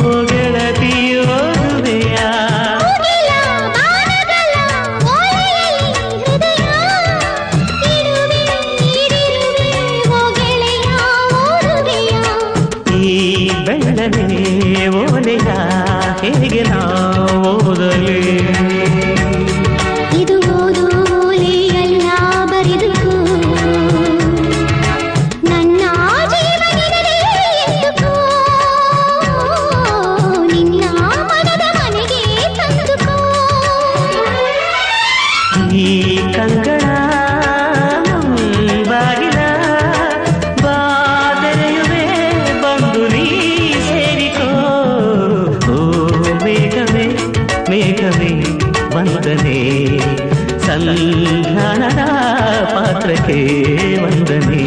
ಓ ಗೆಳತಿಯೋದುವೆಯ ಈ ಬೆಳ್ಳನೆ ಓಲೆಯ ಹೇಗೆ ನಾವು ಓದಲೇ ಇದು ಓದು ಓಲೆಯಲ್ಲ ಬರೆದುಕೋ ನನ್ನ ಜೀವನದಲ್ಲಿ ಎತ್ತುಕೋ ನಿನ್ನ ಮನದ ಮನೆಗೆ ತಂದುಕೋ ಈ ಕಂಕಣ ಬಾಗಿಲ ಬಾದರೆಯುವೆ ಬಂದು ನೀ ಸೇರಿಕೋ ಓ ಮೇಘವೇ ಮೇಘವೇ ವಂದನೆ ಸಂಧಾನದ ಪಾತ್ರಕ್ಕೆ ವಂದನೆ